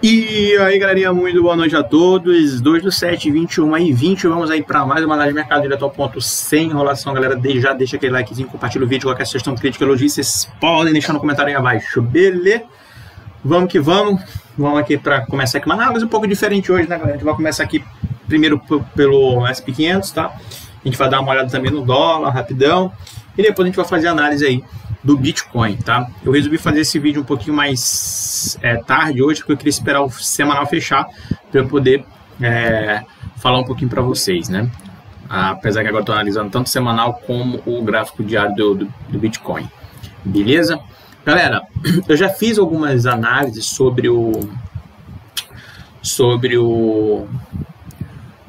E aí, galerinha, muito boa noite a todos. 2/7, 21h20. Vamos aí para mais uma análise de mercado direto ao ponto, sem enrolação, galera. Já deixa aquele likezinho, compartilha o vídeo, qualquer sugestão, crítica, elogio, vocês podem deixar no comentário aí abaixo, beleza? Vamos que vamos. Vamos aqui para começar aqui uma análise um pouco diferente hoje, né, galera? A gente vai começar aqui primeiro pelo SP500, tá? A gente vai dar uma olhada também no dólar, rapidão. E depois a gente vai fazer a análise aí do Bitcoin, tá? Eu resolvi fazer esse vídeo um pouquinho mais tarde hoje, porque eu queria esperar o semanal fechar para eu poder falar um pouquinho para vocês, né? Apesar que agora estou analisando tanto o semanal como o gráfico diário do Bitcoin, beleza? Galera, eu já fiz algumas análises sobre o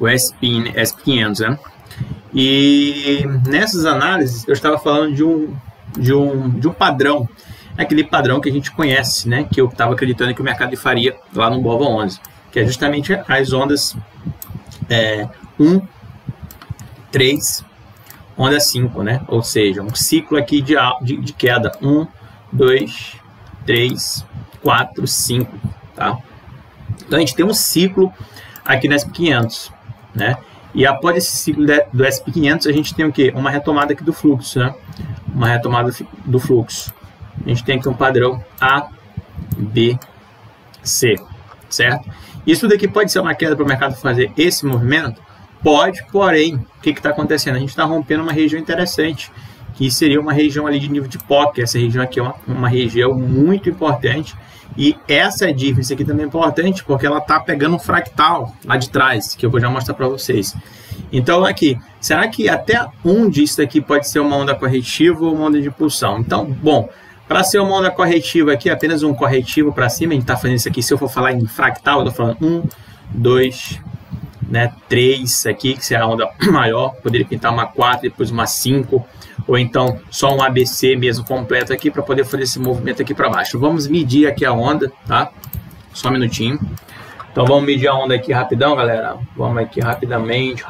SP500, né? E nessas análises eu estava falando de um padrão, aquele padrão que a gente conhece, né, que eu estava acreditando que o mercado faria lá no BOVA11, que é justamente as ondas 1, 3, onda 5, né, ou seja, um ciclo aqui de queda, 1, 2, 3, 4, 5, tá? Então a gente tem um ciclo aqui no SP500, né, e após esse ciclo do SP500 a gente tem o quê? Uma retomada aqui do fluxo, né? Uma retomada do fluxo. A gente tem aqui um padrão A, B, C, certo? Isso daqui pode ser uma queda para o mercado fazer esse movimento? Pode, porém, o que está acontecendo? A gente está rompendo uma região interessante, que seria uma região ali de nível de POC. Essa região aqui é uma região muito importante. E essa diferença aqui também é importante, porque ela está pegando um fractal lá de trás, que eu vou já mostrar para vocês. Então aqui, será que até onde isso aqui pode ser uma onda corretiva ou uma onda de impulsão? Então, bom, para ser uma onda corretiva aqui, apenas um corretivo para cima, a gente está fazendo isso aqui. Se eu for falar em fractal, eu estou falando 1, 2, né, 3 aqui, que será a onda maior. Poderia pintar uma 4, depois uma 5, ou então só um ABC mesmo completo aqui para poder fazer esse movimento aqui para baixo. Vamos medir aqui a onda, tá? Só um minutinho. Então vamos medir a onda aqui rapidão, galera. Vamos aqui rapidamente.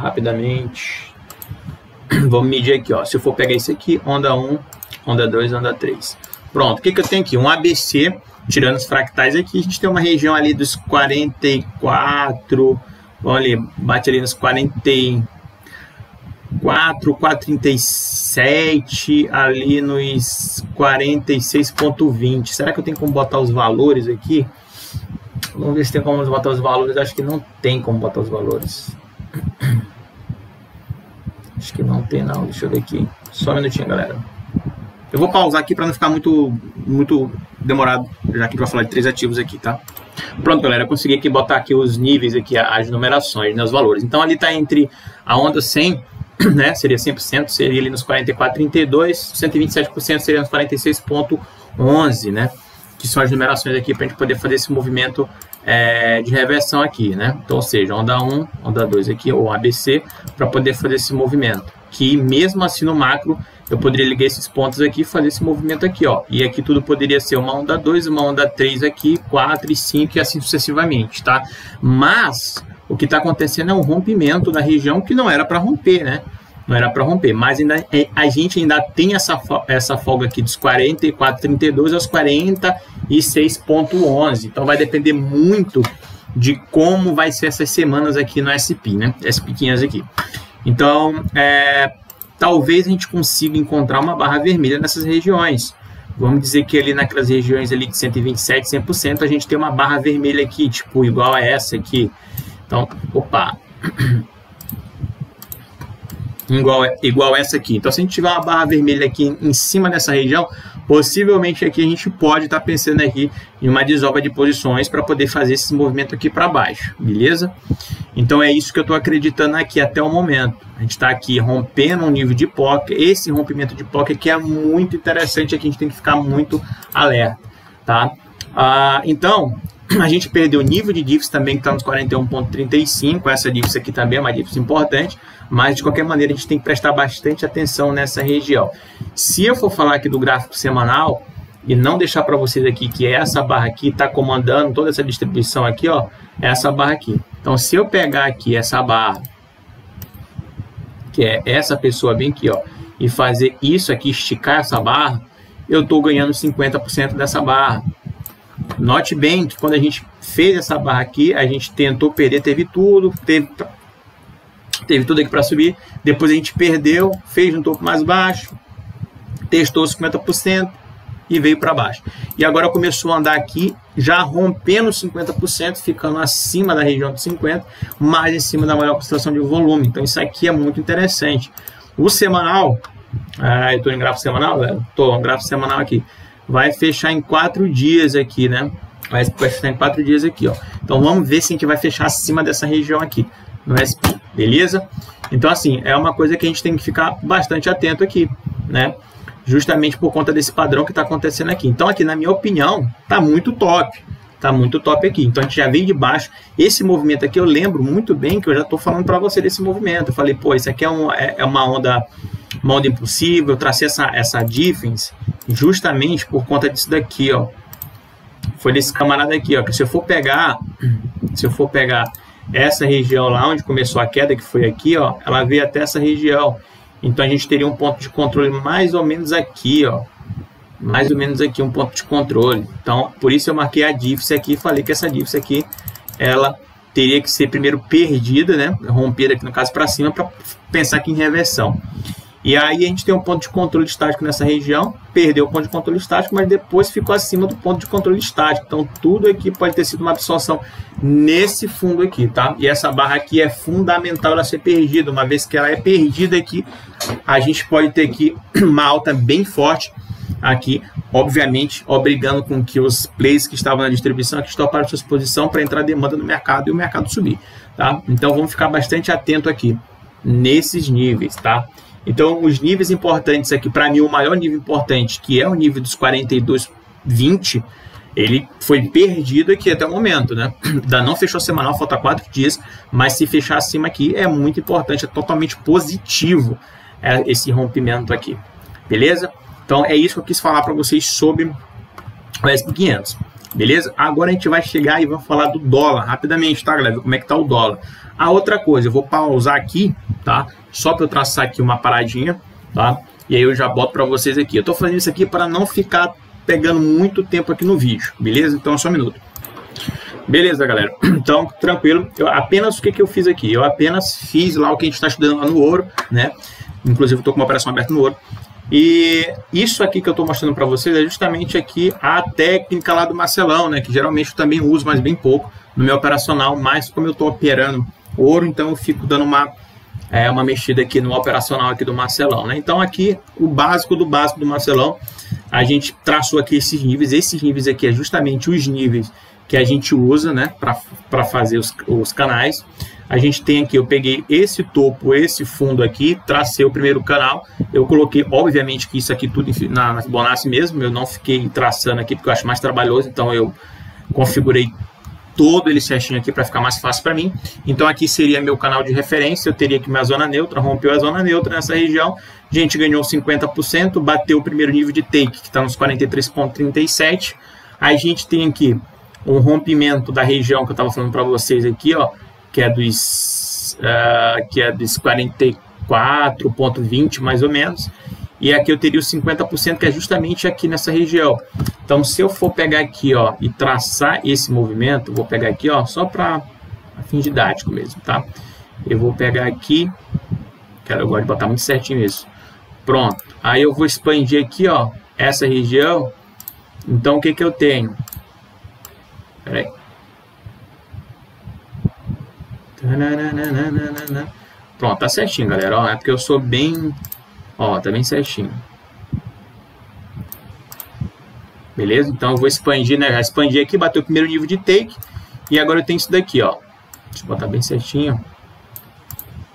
Vamos medir aqui, ó. Se eu for pegar isso aqui, onda 1, onda 2, onda 3. Pronto, o que eu tenho aqui? Um ABC, tirando os fractais aqui, a gente tem uma região ali dos 44, vamos ali, bate ali nos 44, 437, ali nos 46,20. Será que eu tenho como botar os valores aqui? Vamos ver se tem como botar os valores. Acho que não tem como botar os valores. Acho que não tem, não. Deixa eu ver aqui. Só um minutinho, galera. Eu vou pausar aqui para não ficar muito demorado, já que a gente vai falar de 3 ativos aqui, tá? Pronto, galera. Eu consegui aqui botar aqui os níveis, aqui, as numerações, né, os valores. Então, ali está entre a onda 100, né, seria 100%, seria ali nos 44,32, 127% seria nos 46,11, né? Que são as numerações aqui para a gente poder fazer esse movimento de reversão aqui, né? Então, ou seja, onda 1, onda 2 aqui, ou ABC, para poder fazer esse movimento. Que mesmo assim no macro, eu poderia ligar esses pontos aqui e fazer esse movimento aqui, ó. E aqui tudo poderia ser uma onda 2, uma onda 3 aqui, 4 e 5 e assim sucessivamente, tá? Mas o que está acontecendo é um rompimento da região que não era para romper, né? Não era para romper, mas ainda, a gente ainda tem essa folga aqui dos 44,32 aos 46,11. Então vai depender muito de como vai ser essas semanas aqui no SP, né? SP500 aqui. Então, talvez a gente consiga encontrar uma barra vermelha nessas regiões. Vamos dizer que ali naquelas regiões ali de 127, 100%, a gente tem uma barra vermelha aqui, tipo, igual a essa aqui. Então, opa... Igual essa aqui. Então, se a gente tiver uma barra vermelha aqui em cima dessa região, possivelmente aqui a gente pode estar pensando aqui em uma desova de posições para poder fazer esse movimento aqui para baixo, beleza? Então, é isso que eu estou acreditando aqui até o momento. A gente está aqui rompendo um nível de POC. Esse rompimento de POC aqui é muito interessante, aqui a gente tem que ficar muito alerta, tá? Então... a gente perdeu o nível de DIFs também, que está nos 41,35. Essa DIFs aqui também é uma DIFs importante, mas de qualquer maneira a gente tem que prestar bastante atenção nessa região. Se eu for falar aqui do gráfico semanal e não deixar para vocês aqui que essa barra aqui está comandando toda essa distribuição aqui, ó, essa barra aqui. Então, se eu pegar aqui essa barra, que é essa pessoa bem aqui, ó, e fazer isso aqui, esticar essa barra, eu estou ganhando 50% dessa barra. Note bem que quando a gente fez essa barra aqui, a gente tentou perder, teve tudo aqui para subir, depois a gente perdeu, fez um topo mais baixo, testou 50% e veio para baixo. E agora começou a andar aqui, já rompendo 50%, ficando acima da região de 50%, mais em cima da maior concentração de volume. Então isso aqui é muito interessante. O semanal, eu estou em gráfico semanal? Estou em gráfico semanal aqui. Vai fechar em 4 dias aqui, né? Vai fechar em 4 dias aqui, ó. Então vamos ver se a gente vai fechar acima dessa região aqui, no SP, beleza? Então assim, é uma coisa que a gente tem que ficar bastante atento aqui, né? Justamente por conta desse padrão que está acontecendo aqui. Então aqui, na minha opinião, tá muito top. Tá muito top aqui. Então a gente já vem de baixo. Esse movimento aqui eu lembro muito bem que eu já estou falando para você desse movimento. Eu falei, pô, isso aqui é uma onda impulsiva. Eu tracei essa difference justamente por conta disso daqui, ó. Foi desse camarada aqui, ó. Que se eu for pegar essa região lá onde começou a queda, que foi aqui, ó, ela veio até essa região. Então a gente teria um ponto de controle mais ou menos aqui, ó. Mais ou menos aqui um ponto de controle. Então, por isso eu marquei a difference aqui e falei que essa difference aqui, ela teria que ser primeiro perdida, né? Rompida aqui no caso para cima, para pensar aqui em reversão. E aí a gente tem um ponto de controle estático nessa região, perdeu o ponto de controle estático, mas depois ficou acima do ponto de controle estático. Então tudo aqui pode ter sido uma absorção nesse fundo aqui, tá? E essa barra aqui é fundamental ela ser perdida. Uma vez que ela é perdida aqui, a gente pode ter aqui uma alta bem forte aqui, obviamente, obrigando com que os players que estavam na distribuição aqui toparam sua posição para entrar demanda no mercado e o mercado subir, tá? Então vamos ficar bastante atento aqui nesses níveis, tá? Então os níveis importantes aqui, para mim o maior nível importante, que é o nível dos 42,20, ele foi perdido aqui até o momento, né? Ainda não fechou semanal, falta 4 dias, mas se fechar acima aqui é muito importante, é totalmente positivo esse rompimento aqui, beleza? Então é isso que eu quis falar para vocês sobre o S&P 500, beleza? Agora a gente vai chegar e vamos falar do dólar rapidamente, tá, galera? Como é que tá o dólar? A outra coisa, eu vou pausar aqui, tá? Só para eu traçar aqui uma paradinha, tá? E aí eu já boto para vocês aqui. Eu tô fazendo isso aqui para não ficar pegando muito tempo aqui no vídeo, beleza? Então só um minuto. Beleza, galera? Então, tranquilo. O que eu fiz aqui? Eu apenas fiz lá o que a gente está estudando lá no ouro, né? Inclusive eu tô com uma operação aberta no ouro. E isso aqui que eu estou mostrando para vocês é justamente aqui a técnica lá do Marcelão, né? Que geralmente eu também uso, mas bem pouco no meu operacional, mas como eu estou operando ouro, então eu fico dando uma mexida aqui no operacional aqui do Marcelão, né? Então aqui o básico do Marcelão, a gente traçou aqui esses níveis aqui é justamente os níveis que a gente usa, né? Para fazer os canais. A gente tem aqui, eu peguei esse topo, esse fundo aqui, tracei o primeiro canal, eu coloquei, obviamente que isso aqui tudo na Fibonacci mesmo, eu não fiquei traçando aqui porque eu acho mais trabalhoso, então eu configurei todo ele certinho aqui para ficar mais fácil para mim. Então aqui seria meu canal de referência, eu teria aqui minha zona neutra, rompeu a zona neutra nessa região, a gente ganhou 50%, bateu o primeiro nível de take, que está nos 43,37, a gente tem aqui um rompimento da região que eu estava falando para vocês aqui, ó, que é dos 44,20 mais ou menos, e aqui eu teria os 50%, que é justamente aqui nessa região. Então, se eu for pegar aqui, ó, e traçar esse movimento, vou pegar aqui, ó, só para fim didático mesmo, tá? Eu vou pegar aqui, eu gosto de botar muito certinho isso. Pronto. Aí eu vou expandir aqui, ó, essa região. Então, o que que eu tenho? Peraí. Pronto, tá certinho, galera. Ó, é porque eu sou bem... Ó, tá bem certinho. Beleza? Então eu vou expandir, né? Já expandi aqui, bateu o primeiro nível de take. E agora eu tenho isso daqui, ó. Deixa eu botar bem certinho.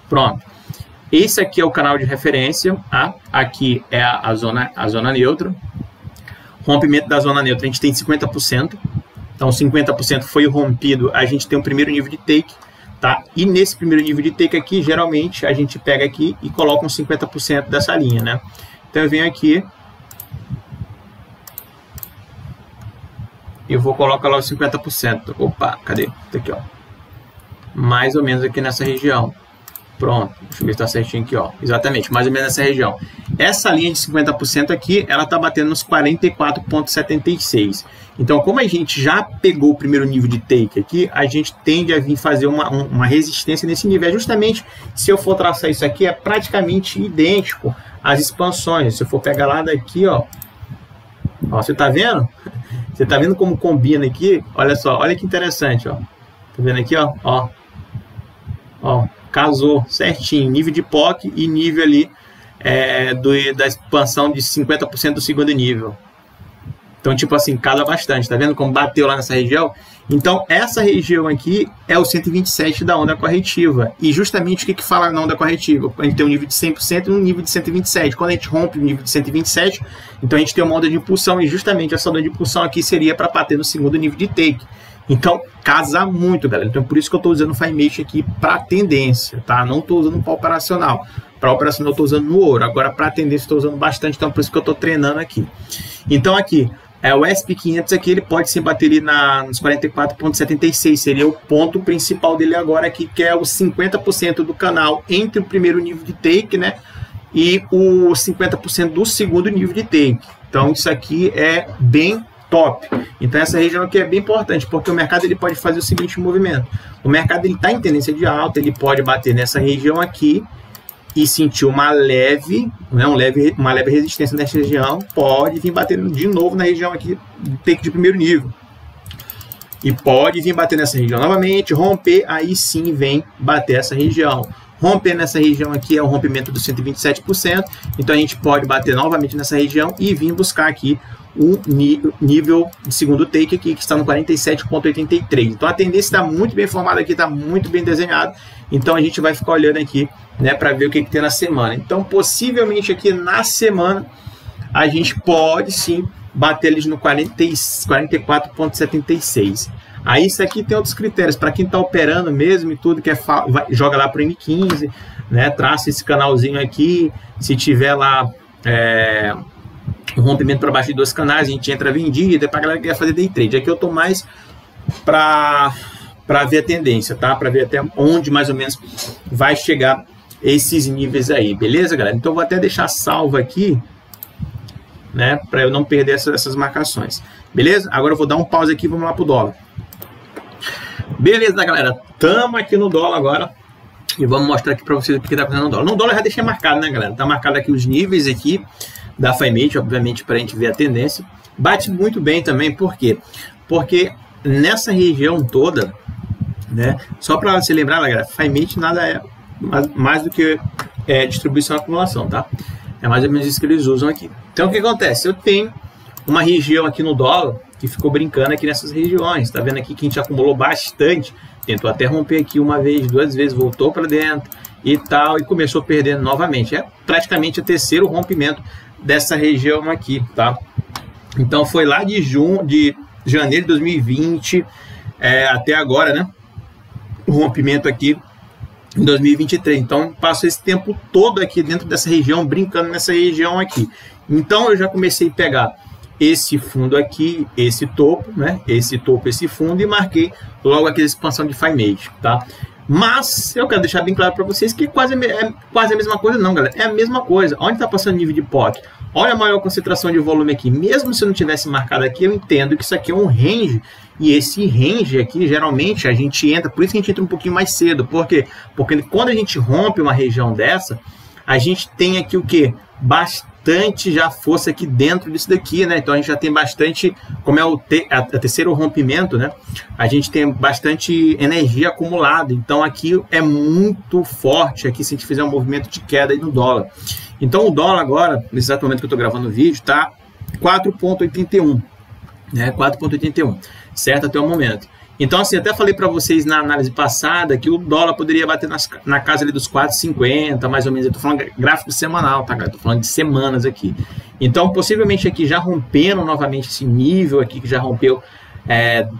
Pronto. Esse aqui é o canal de referência, tá? Aqui é a zona neutra. Rompimento da zona neutra, a gente tem 50%. Então 50% foi rompido, a gente tem o primeiro nível de take. Tá? E nesse primeiro nível de take aqui, geralmente a gente pega aqui e coloca uns 50% dessa linha, né? Então eu venho aqui, eu vou colocar lá os 50%. Opa, cadê? Tá aqui, ó. Mais ou menos aqui nessa região. Pronto, deixa eu ver se está certinho aqui, ó. Exatamente, mais ou menos nessa região. Essa linha de 50% aqui, ela está batendo nos 44,76. Então, como a gente já pegou o primeiro nível de take aqui, a gente tende a vir fazer uma resistência nesse nível. É justamente, se eu for traçar isso aqui, é praticamente idêntico às expansões. Se eu for pegar lá daqui, ó, você tá vendo? Você tá vendo como combina aqui? Olha só, olha que interessante, ó. Tá vendo aqui, ó? Ó, casou certinho, nível de POC e nível ali da expansão de 50% do segundo nível. Então, tipo assim, casa bastante, tá vendo como bateu lá nessa região? Então, essa região aqui é o 127 da onda corretiva. E justamente o que fala na onda corretiva? A gente tem um nível de 100% e um nível de 127. Quando a gente rompe o nível de 127, então a gente tem uma onda de impulsão, e justamente essa onda de impulsão aqui seria para bater no segundo nível de take. Então, casa muito, galera. Então, por isso que eu estou usando o FiMate aqui para tendência, tá? Não estou usando para operacional. Para operacional eu estou usando no ouro. Agora, para tendência, estou usando bastante. Então, por isso que eu estou treinando aqui. Então, aqui, o SP500 aqui, ele pode se bater ali nos 44,76. Seria o ponto principal dele agora aqui, que é os 50% do canal entre o primeiro nível de take, né? E o 50% do segundo nível de take. Então, isso aqui é bem top. Então essa região aqui é bem importante, porque o mercado ele pode fazer o seguinte movimento. O mercado ele está em tendência de alta, ele pode bater nessa região aqui e sentir uma leve resistência nessa região, pode vir batendo de novo na região aqui do take de primeiro nível. E pode vir bater nessa região novamente, romper, aí sim vem bater essa região. Romper nessa região aqui é o rompimento dos 127%, então a gente pode bater novamente nessa região e vir buscar aqui o nível de segundo take aqui, que está no 47,83. Então a tendência está muito bem formada aqui, está muito bem desenhado. Então a gente vai ficar olhando aqui, né, para ver o que tem na semana. Então possivelmente aqui na semana a gente pode sim bater eles no 44,76. Aí isso aqui tem outros critérios, para quem está operando mesmo e tudo, que joga lá para o M15, né, traça esse canalzinho aqui, se tiver lá um rompimento para baixo de 2 canais, a gente entra vendida, para a galera que quer fazer day trade. Aqui eu estou mais para ver a tendência, tá? Para ver até onde mais ou menos vai chegar esses níveis aí, beleza, galera? Então eu vou até deixar salvo aqui, né, para eu não perder essas marcações, beleza? Agora eu vou dar um pause aqui, vamos lá pro dólar. Beleza, galera, estamos aqui no dólar agora e vamos mostrar aqui para vocês o que está acontecendo no dólar. No dólar eu já deixei marcado, né, galera? Tá marcado aqui os níveis aqui da FiMate, obviamente, para a gente ver a tendência. Bate muito bem também, por quê? Porque nessa região toda, né, só para se lembrar, galera, FiMate nada é mais do que distribuição e acumulação, tá? É mais ou menos isso que eles usam aqui. Então, o que acontece? Eu tenho uma região aqui no dólar que ficou brincando aqui nessas regiões. Tá vendo aqui que a gente acumulou bastante, tentou até romper aqui uma vez, 2 vezes, voltou para dentro e tal, e começou perdendo novamente. É praticamente o terceiro rompimento dessa região aqui, tá? Então foi lá de janeiro de 2020 até agora, né? O rompimento aqui em 2023. Então passou esse tempo todo aqui dentro dessa região, brincando nessa região aqui. Então eu já comecei a pegar esse fundo aqui, esse topo, né? Esse topo, esse fundo, e marquei logo aqui a expansão de FiMate, tá? Mas eu quero deixar bem claro para vocês que quase a mesma coisa não, galera. É a mesma coisa. Onde está passando o nível de POC? Olha a maior concentração de volume aqui. Mesmo se eu não tivesse marcado aqui, eu entendo que isso aqui é um range. E esse range aqui, geralmente, a gente entra... Por isso que a gente entra um pouquinho mais cedo. Por quê? Porque quando a gente rompe uma região dessa, a gente tem aqui o quê? Bastante já força aqui dentro disso daqui, né? Então a gente já tem bastante, como é o terceiro rompimento, né? A gente tem bastante energia acumulada. Então aqui é muito forte aqui se a gente fizer um movimento de queda aí no dólar. Então o dólar agora, nesse exato momento que eu estou gravando o vídeo, tá 4,81, né? 4,81, certo? Até o momento. Então, assim, até falei para vocês na análise passada que o dólar poderia bater na casa ali dos 4,50, mais ou menos. Eu tô falando gráfico semanal, tá, galera? Tô falando de semanas aqui. Então, possivelmente aqui já rompendo novamente esse nível aqui, que já rompeu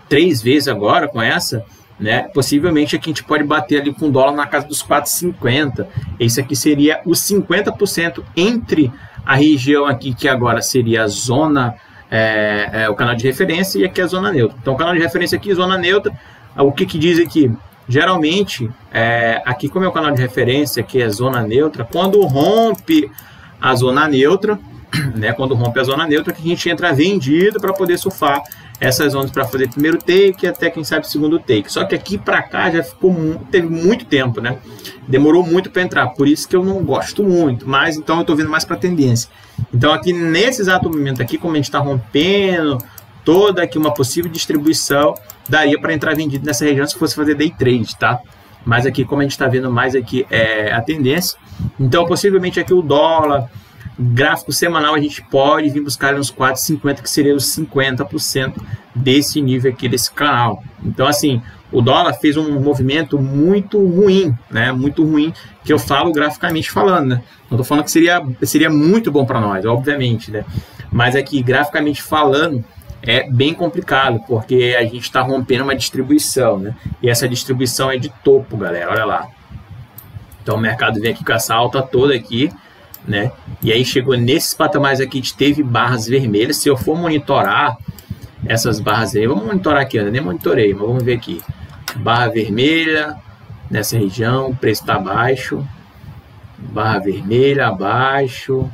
3 vezes agora com essa, né? Possivelmente aqui a gente pode bater ali com o dólar na casa dos 4,50. Esse aqui seria os 50% entre a região aqui, que agora seria a zona... o canal de referência, e aqui é a zona neutra. Então, o canal de referência aqui, zona neutra, o que diz aqui? geralmente, aqui como é o canal de referência, que é zona neutra, quando rompe a zona neutra, né, quando rompe a zona neutra, que a gente entra vendido para poder surfar essas zonas para fazer primeiro take até quem sabe segundo take. Só que aqui para cá já teve muito tempo, né? Demorou muito para entrar, por isso que eu não gosto muito, mas então eu estou vendo mais para tendência. Então aqui nesse exato momento aqui, como a gente está rompendo toda aqui uma possível distribuição, daria para entrar vendido nessa região se fosse fazer day trade, tá? Mas aqui como a gente está vendo mais aqui a tendência, então possivelmente aqui o dólar, gráfico semanal, a gente pode vir buscar uns 4,50, que seria os 50% desse nível aqui desse canal. Então, assim, o dólar fez um movimento muito ruim, né? Muito ruim, que eu falo graficamente falando, né? Não estou falando que seria muito bom para nós, obviamente, né? Mas aqui, graficamente falando, é bem complicado, porque a gente está rompendo uma distribuição, né? E essa distribuição é de topo, galera, olha lá. Então, o mercado vem aqui com essa alta toda aqui, né? E aí chegou nesses patamares aqui, teve barras vermelhas. Se eu for monitorar essas barras aí, vamos monitorar aqui, eu nem monitorei, mas vamos ver aqui. Barra vermelha nessa região, o preço está baixo. Barra vermelha abaixo,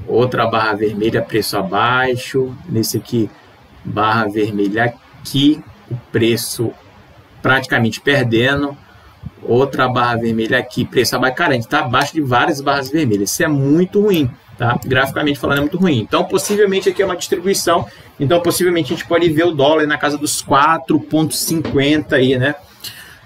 outra barra vermelha, preço abaixo. Nesse aqui, barra vermelha aqui, o preço praticamente perdendo. Outra barra vermelha aqui, preço abaixo. Cara, a gente está abaixo de várias barras vermelhas. Isso é muito ruim, tá? Graficamente falando, é muito ruim. Então, possivelmente aqui é uma distribuição. Então, possivelmente a gente pode ver o dólar na casa dos 4,50 aí, né?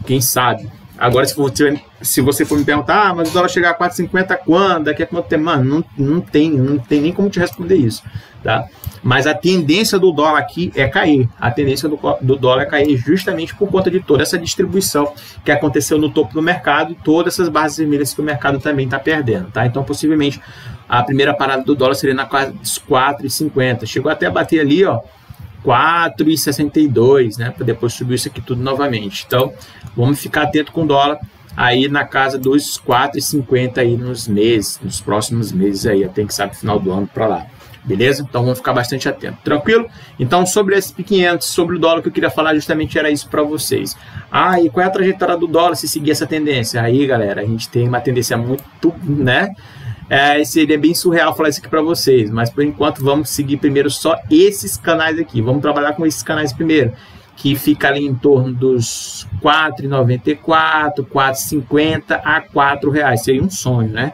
Quem sabe? Agora, se você for me perguntar, mas o dólar chegar a 4,50 quando? Daqui a quanto tempo? Mano, não tem nem como te responder isso, tá? Mas a tendência do dólar aqui é cair. A tendência do dólar é cair justamente por conta de toda essa distribuição que aconteceu no topo do mercado e todas essas barras vermelhas que o mercado também está perdendo, tá? Então, possivelmente, a primeira parada do dólar seria na casa dos 4,50. Chegou até a bater ali, ó, 4,62, né? Para depois subir isso aqui tudo novamente. Então, vamos ficar atento com o dólar aí na casa dos 4,50 aí nos próximos meses aí, até que sabe final do ano para lá. Beleza? Então vamos ficar bastante atento. Tranquilo? Então sobre esse SP500, sobre o dólar, que eu queria falar justamente era isso para vocês. E qual é a trajetória do dólar se seguir essa tendência? Aí, galera, a gente tem uma tendência muito, né? Seria bem surreal falar isso aqui para vocês, mas por enquanto vamos seguir primeiro só esses canais aqui. Vamos trabalhar com esses canais primeiro, que fica ali em torno dos R$4,94, R$4,50 a R$4. Seria um sonho, né?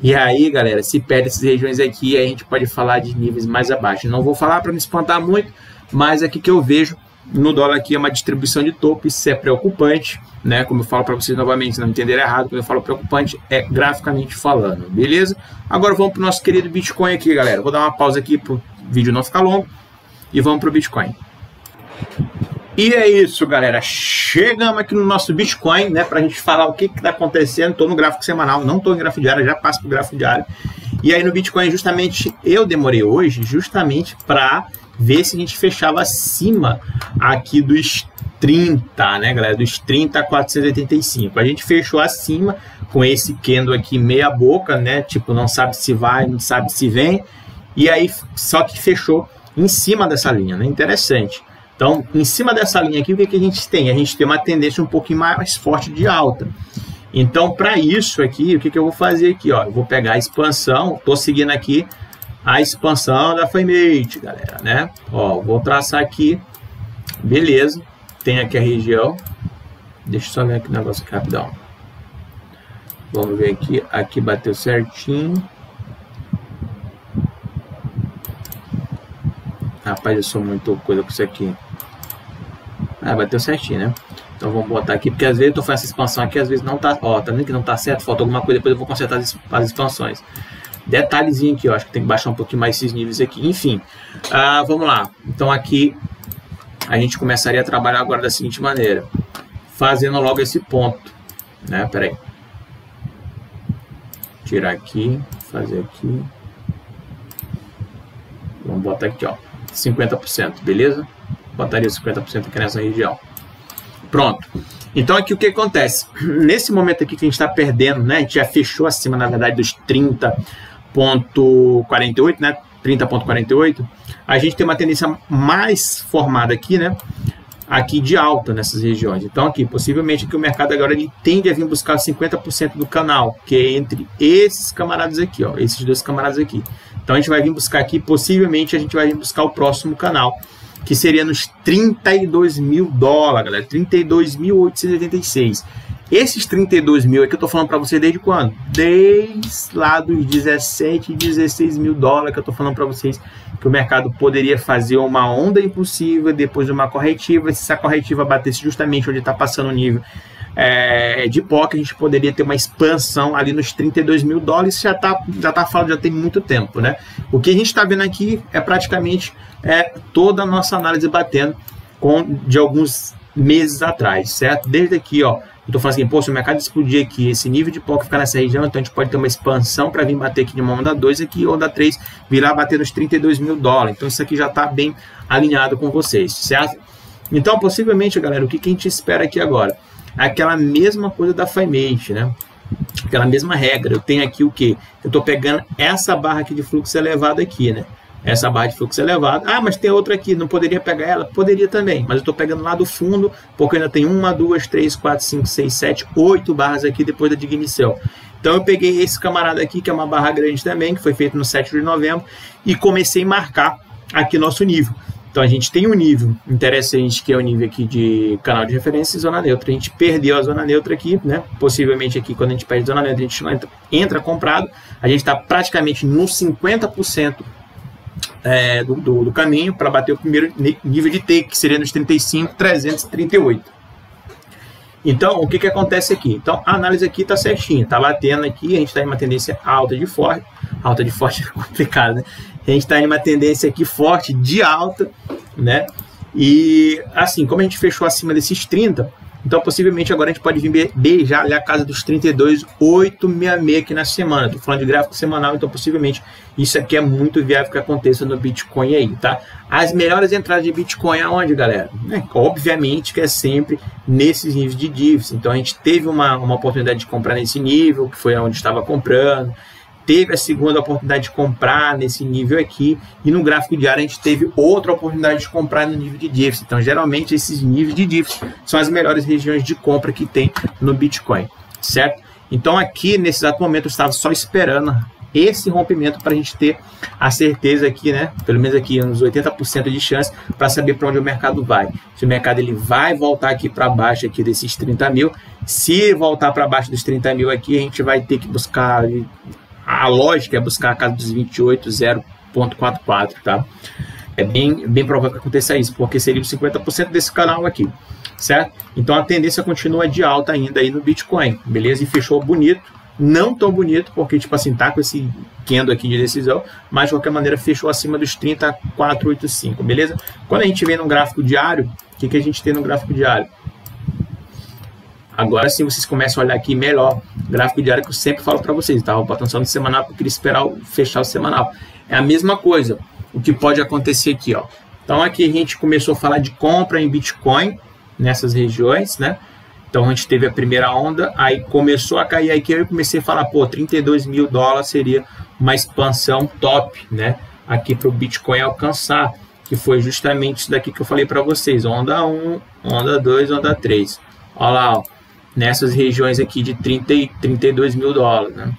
E aí, galera, se perde essas regiões aqui, aí a gente pode falar de níveis mais abaixo. Não vou falar para me espantar muito, mas aqui que eu vejo no dólar aqui é uma distribuição de topo. Isso é preocupante, né? Como eu falo para vocês novamente, não entenderem errado, quando eu falo preocupante, é graficamente falando, beleza? Agora vamos para o nosso querido Bitcoin aqui, galera. Vou dar uma pausa aqui para o vídeo não ficar longo e vamos para o Bitcoin. E é isso, galera. Chegamos aqui no nosso Bitcoin, né? Para a gente falar o que está acontecendo. Estou no gráfico semanal, não estou em gráfico diário, já passo para o gráfico diário. E aí no Bitcoin, justamente, eu demorei hoje, justamente para ver se a gente fechava acima aqui dos 30, né, galera? Dos 30 a 485. A gente fechou acima com esse candle aqui meia boca, né? Tipo, não sabe se vai, não sabe se vem. E aí, só que fechou em cima dessa linha, né? Interessante. Então, em cima dessa linha aqui, o que a gente tem? A gente tem uma tendência um pouquinho mais forte de alta. Então, para isso aqui, o que eu vou fazer aqui? Ó, eu vou pegar a expansão, estou seguindo aqui a expansão da Fibonacci, galera, né? Ó, vou traçar aqui, beleza. Tem aqui a região. Deixa eu só ver aqui o negócio aqui rapidão. Vamos ver aqui, aqui bateu certinho. Rapaz, eu sou muito coisa com isso aqui. Bateu certinho, né? Então vamos botar aqui, porque às vezes eu tô fazendo essa expansão aqui, às vezes não tá, ó, tá vendo que não tá certo, falta alguma coisa, depois eu vou consertar as expansões. Detalhezinho aqui, ó, acho que tem que baixar um pouquinho mais esses níveis aqui, enfim. Vamos lá, então aqui a gente começaria a trabalhar agora da seguinte maneira, fazendo logo esse ponto, né, peraí. Tirar aqui, fazer aqui. Vamos botar aqui, ó, 50%, beleza? Botaria 50% aqui nessa região. Pronto. Então aqui o que acontece? Nesse momento aqui que a gente está perdendo, né? A gente já fechou acima, na verdade, dos 30,48, né? 30,48. A gente tem uma tendência mais formada aqui, né? aqui de alta nessas regiões. Então aqui, possivelmente aqui o mercado agora ele tende a vir buscar 50% do canal, que é entre esses camaradas aqui, ó, esses dois camaradas aqui. Então a gente vai vir buscar aqui, possivelmente a gente vai vir buscar o próximo canal, que seria nos 32 mil dólares, galera, 32.886. Esses 32 mil é que eu tô falando para você desde quando? Desde lá dos 17, 16 mil dólares que eu tô falando para vocês que o mercado poderia fazer uma onda impulsiva, depois uma corretiva. Se essa corretiva batesse justamente onde está passando o nível de POC, a gente poderia ter uma expansão ali nos 32 mil dólares. Já tá falando, já tem muito tempo, né? O que a gente está vendo aqui é praticamente toda a nossa análise batendo de alguns meses atrás, certo? Desde aqui, ó, eu tô falando assim, pô, se o mercado explodir aqui, esse nível de POC ficar nessa região, então a gente pode ter uma expansão para vir bater aqui de uma onda 2 aqui, onda 3, virar bater nos 32 mil dólares. Então isso aqui já está bem alinhado com vocês, certo? Então, possivelmente, galera, o que a gente espera aqui agora? Aquela mesma coisa da FiMate, né? Aquela mesma regra. Eu tenho aqui o quê? Eu tô pegando essa barra aqui de fluxo elevado aqui, né? Essa barra de fluxo elevado. Ah, mas tem outra aqui, não poderia pegar ela? Poderia também, mas eu estou pegando lá do fundo, porque ainda tem 1, 2, 3, 4, 5, 6, 7, 8 barras aqui depois da Dignicel. Então eu peguei esse camarada aqui, que é uma barra grande também, que foi feito no 7 de novembro, e comecei a marcar aqui nosso nível. Então a gente tem um nível interessante, que é o nível aqui de canal de referência e zona neutra. A gente perdeu a zona neutra aqui, né? Possivelmente aqui, quando a gente perde a zona neutra, a gente entra comprado. A gente está praticamente no 50% do caminho para bater o primeiro nível de take, que seria nos 35.338. Então, o que acontece aqui? Então, a análise aqui está certinha, está batendo aqui, a gente está em uma tendência alta de forte é complicado, né? A gente está em uma tendência aqui forte de alta, né? E assim, como a gente fechou acima desses 30, então possivelmente agora a gente pode vir beijar ali a casa dos 32.866 aqui na semana. Estou falando de gráfico semanal, então possivelmente isso aqui é muito viável que aconteça no Bitcoin aí, tá? As melhores entradas de Bitcoin aonde, galera? Obviamente que é sempre nesses níveis de DIFs. Então a gente teve uma oportunidade de comprar nesse nível, que foi onde estava comprando. Teve a segunda oportunidade de comprar nesse nível aqui, e no gráfico diário a gente teve outra oportunidade de comprar no nível de DIFs. Então, geralmente, esses níveis de DIFs são as melhores regiões de compra que tem no Bitcoin, certo? Então, aqui, nesse exato momento, eu estava só esperando esse rompimento para a gente ter a certeza aqui, né? Pelo menos aqui, uns 80% de chance para saber para onde o mercado vai. Se o mercado ele vai voltar aqui para baixo aqui desses 30 mil, se voltar para baixo dos 30 mil aqui, a gente vai ter que buscar... A lógica é buscar a casa dos 28.0.44, tá? É bem provável que aconteça isso, porque seria os 50% desse canal aqui, certo? Então a tendência continua de alta ainda aí no Bitcoin, beleza? E fechou bonito, não tão bonito, porque tipo assim, tá com esse candle aqui de decisão, mas de qualquer maneira fechou acima dos 34,85, beleza? Quando a gente vem no gráfico diário, o que a gente tem no gráfico diário? Agora sim vocês começam a olhar aqui melhor o gráfico diário que eu sempre falo para vocês, tá? Vou botar só no semanal porque eu queria esperar fechar o semanal. É a mesma coisa, o que pode acontecer aqui, ó. Então aqui a gente começou a falar de compra em Bitcoin nessas regiões, né? Então a gente teve a primeira onda, aí começou a cair aqui, eu comecei a falar, pô, 32 mil dólares seria uma expansão top, né? Aqui para o Bitcoin alcançar, que foi justamente isso daqui que eu falei para vocês, onda 1, onda 2, onda 3. Olha lá, ó. Nessas regiões aqui de 32 mil dólares, né?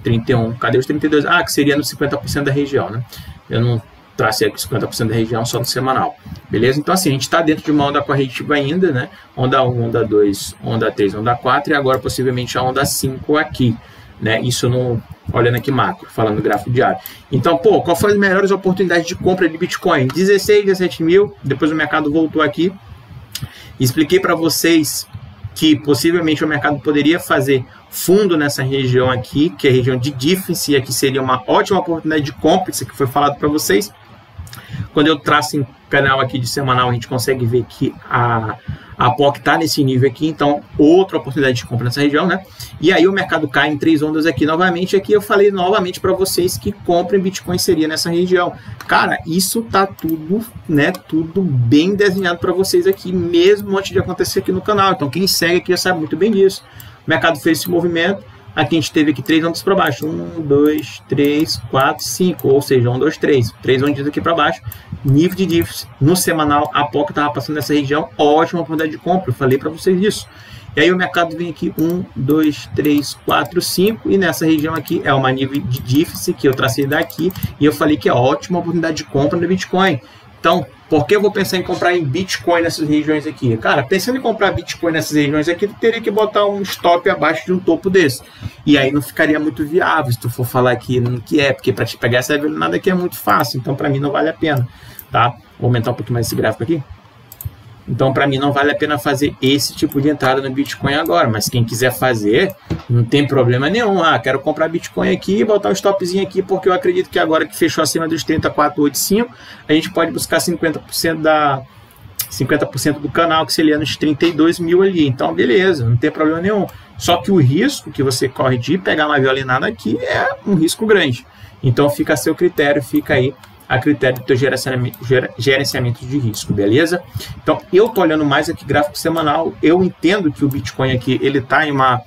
31, cadê os 32? Ah, que seria nos 50% da região, né? Eu não tracei aqui 50% da região só no semanal, beleza? Então assim, a gente está dentro de uma onda corretiva ainda, né? Onda 1, onda 2, onda 3, onda 4 e agora possivelmente a onda 5 aqui, né? Isso no, olhando aqui macro, falando do gráfico diário. Então, pô, qual foi as melhores oportunidades de compra de Bitcoin? 16, 17 mil, depois o mercado voltou aqui. Expliquei para vocês que possivelmente o mercado poderia fazer fundo nessa região aqui, que é a região de DIFs, e aqui seria uma ótima oportunidade de compra, isso que foi falado para vocês. Quando eu traço em canal aqui de semanal, a gente consegue ver que a POC está nesse nível aqui, então outra oportunidade de compra nessa região, né? E aí o mercado cai em 3 ondas aqui novamente. Aqui eu falei novamente para vocês que compra em Bitcoin seria nessa região. Cara, isso tá tudo, né? Tudo bem desenhado para vocês aqui, mesmo antes de acontecer aqui no canal. Então quem segue aqui já sabe muito bem disso. O mercado fez esse movimento, Aqui a gente teve aqui 3 ondas para baixo. 1, 2, 3, 4, 5. Ou seja, 1, 2, 3. 3 ondas aqui para baixo. Nível de diffs no semanal. A pouco estava passando nessa região. Ótima oportunidade de compra. Eu falei para vocês isso. E aí o mercado vem aqui 1, 2, 3, 4, 5. E nessa região aqui é uma nível de diffs que eu tracei daqui. E eu falei que é ótima oportunidade de compra no Bitcoin. Então, por que eu vou pensar em comprar em Bitcoin nessas regiões aqui? Cara, pensando em comprar Bitcoin nessas regiões aqui, tu teria que botar um stop abaixo de um topo desse. E aí não ficaria muito viável se tu for falar aqui no que é, porque para te pegar essa nada aqui é muito fácil, então para mim não vale a pena, tá? Vou aumentar um pouquinho mais esse gráfico aqui. Então, para mim, não vale a pena fazer esse tipo de entrada no Bitcoin agora. Mas quem quiser fazer, não tem problema nenhum. Ah, quero comprar Bitcoin aqui e botar um stopzinho aqui, porque eu acredito que agora que fechou acima dos 34,85, a gente pode buscar 50% do canal, que seria nos 32 mil ali. Então, beleza, não tem problema nenhum. Só que o risco que você corre de pegar uma violinada aqui é um risco grande. Então, fica a seu critério, fica aí a critério do teu gerenciamento de risco, beleza? Então, eu tô olhando mais aqui gráfico semanal, eu entendo que o Bitcoin aqui, ele tá em uma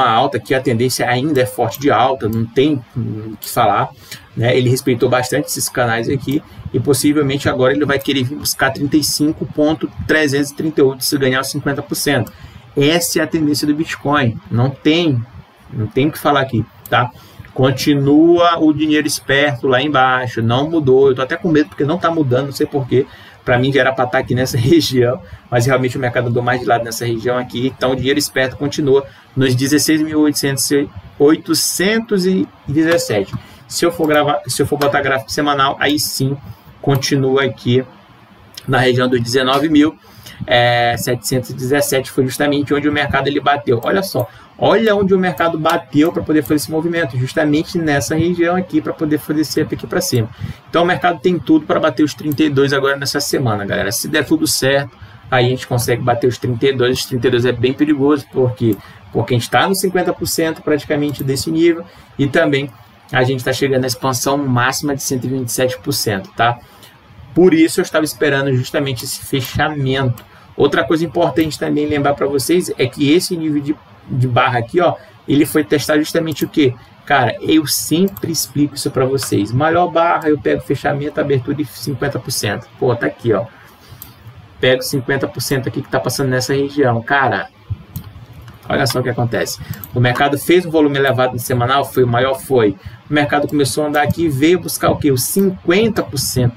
alta, que a tendência ainda é forte de alta, não tem o que falar, né? Ele respeitou bastante esses canais aqui, e possivelmente agora ele vai querer buscar 35,338 se ganhar os 50%. Essa é a tendência do Bitcoin, não tem o que falar aqui, tá? Continua o dinheiro esperto lá embaixo, não mudou. Eu tô até com medo porque não tá mudando, não sei porquê. Para mim já era para estar aqui nessa região, mas realmente o mercado andou mais de lado nessa região aqui. Então o dinheiro esperto continua nos 16.817. Se eu for botar gráfico semanal, aí sim continua aqui na região dos 19.717. Foi justamente onde o mercado ele bateu. Olha só. Olha onde o mercado bateu para poder fazer esse movimento, justamente nessa região aqui, para poder fazer esse up aqui para cima. Então o mercado tem tudo para bater os 32 agora nessa semana, galera. Se der tudo certo, aí a gente consegue bater os 32. Os 32 é bem perigoso, porque a gente está no 50% praticamente desse nível, e também a gente está chegando à expansão máxima de 127%, tá? Por isso eu estava esperando justamente esse fechamento. Outra coisa importante também lembrar para vocês é que esse nível de barra aqui, ó, ele foi testado justamente o que? Cara, eu sempre explico isso para vocês. Maior barra, eu pego fechamento, abertura e 50%. Pô, tá aqui, ó. Pego 50% aqui que tá passando nessa região. Cara, olha só o que acontece. O mercado fez um volume elevado no semanal, foi o maior, foi. O mercado começou a andar aqui e veio buscar o que? Os 50%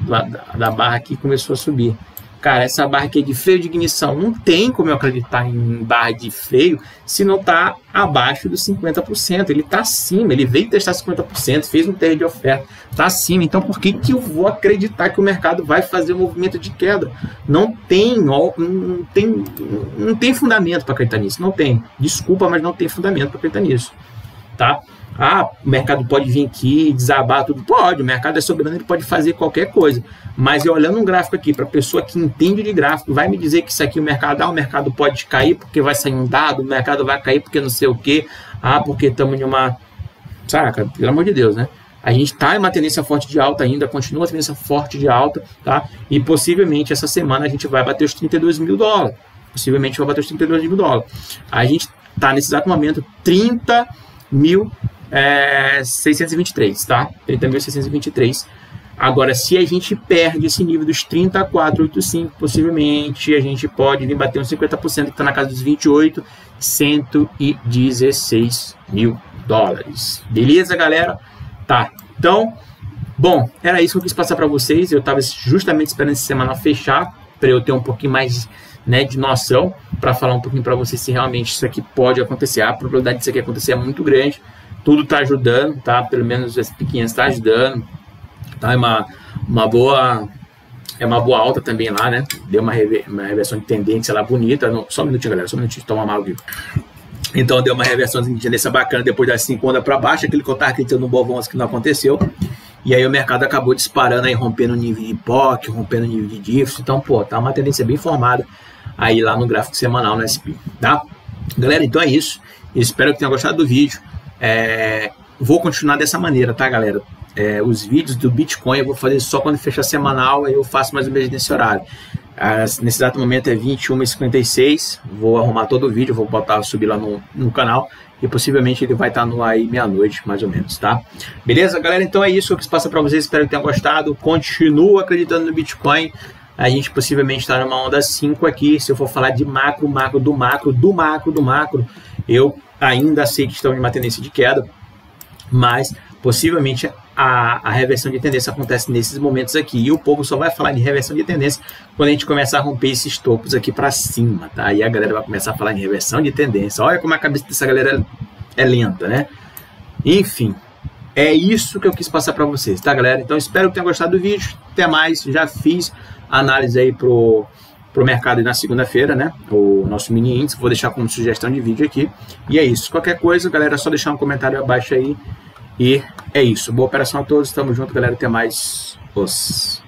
da barra aqui começou a subir. Cara, essa barra aqui é de freio de ignição. Não tem como eu acreditar em barra de freio se não está abaixo dos 50%. Ele está acima, ele veio testar 50%, fez um teste de oferta, está acima. Então, por que eu vou acreditar que o mercado vai fazer um movimento de queda? Não tem fundamento para acreditar nisso. Não tem. Desculpa, mas não tem fundamento para acreditar nisso. Tá? Ah, o mercado pode vir aqui, desabar tudo. Pode, o mercado é soberano, ele pode fazer qualquer coisa. Mas eu olhando um gráfico aqui, para a pessoa que entende de gráfico, vai me dizer que isso aqui o mercado pode cair porque vai sair um dado, o mercado vai cair porque não sei o quê. Ah, porque estamos em uma... Saca, pelo amor de Deus, né? A gente está em uma tendência forte de alta ainda, continua a tendência forte de alta, tá? E possivelmente essa semana a gente vai bater os 32 mil dólares. Possivelmente vai bater os 32 mil dólares. A gente está nesse exato momento 30.623, tá? 30.623. Agora, se a gente perde esse nível dos 34,85, possivelmente a gente pode vir bater uns 50%, que está na casa dos 28.116 mil dólares. Beleza, galera? Tá. Então, bom, era isso que eu quis passar para vocês. Eu estava justamente esperando esse semanal fechar, para eu ter um pouquinho mais, né, de noção, para falar um pouquinho para vocês se realmente isso aqui pode acontecer. A probabilidade disso aqui acontecer é muito grande. Tudo está ajudando, tá? Pelo menos as pequenas está ajudando. Tá? É uma boa alta também lá, né? Deu uma reversão de tendência lá bonita. Não, só um minutinho, galera. Só um minutinho, toma mal aqui. Então deu uma reversão de tendência bacana depois das 5 ondas para baixo. Aquele que eu estava acreditando no Bovon que não aconteceu. E aí o mercado acabou disparando aí, rompendo o nível de POC, rompendo o nível de DIFS. Então, pô, tá uma tendência bem formada aí lá no gráfico semanal no SP, tá? Galera, então é isso. Eu espero que tenham gostado do vídeo. Vou continuar dessa maneira, tá, galera? os vídeos do Bitcoin eu vou fazer só quando fechar semanal, aí eu faço mais ou menos nesse horário. Nesse exato momento é 21h56, vou arrumar todo o vídeo, vou subir lá no canal e possivelmente ele vai estar no ar aí meia-noite, mais ou menos, tá? Beleza, galera? Então é isso que eu quis passar para vocês, espero que tenham gostado. Continuo acreditando no Bitcoin. A gente possivelmente está numa onda 5 aqui. Se eu for falar de macro, eu ainda sei que estamos em uma tendência de queda, mas possivelmente a reversão de tendência acontece nesses momentos aqui. E o povo só vai falar de reversão de tendência quando a gente começar a romper esses topos aqui para cima, tá? Aí a galera vai começar a falar em reversão de tendência. Olha como a cabeça dessa galera é lenta, né? Enfim, é isso que eu quis passar para vocês, tá, galera? Então espero que tenham gostado do vídeo. Até mais. Já fiz análise aí pro mercado na segunda-feira, né? O nosso mini índice. Vou deixar como sugestão de vídeo aqui. E é isso. Qualquer coisa, galera, é só deixar um comentário abaixo aí. E é isso. Boa operação a todos. Tamo junto, galera. Até mais. Os.